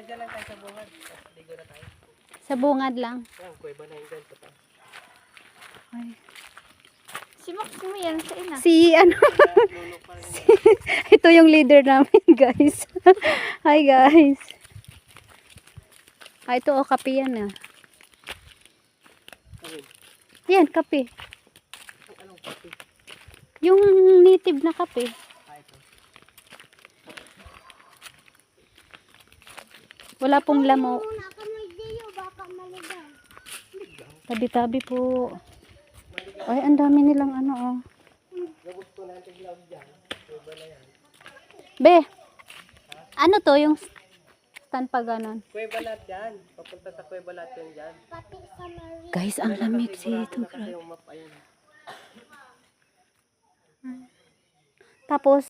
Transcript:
dyan lang tayo sa bungad. Ligo na tayo. Sa bungad lang. Yan, kuweba na yung dyan. Ay. Si Max mo yan sa ina. Si ano? Lulok pa rin. Ito yung leader namin, guys. Hi, guys. Ah, ito, oh, kape yan, ah. Ayun. Yan, kape. Anong kape? Yung native na kape. Ito. Wala pong lamok. Tabi-tabi po. Ay, ang dami nilang ano, oh. Gabot ko natin vlog dyan. Kuweba na yan. Be, ano to, yung stand pa ganon? Kuweba lahat yan. Papunta sa kuweba lahat yan dyan. Guys, ang lamig Sigurado dito. na kasi yung map ayun. Tapos,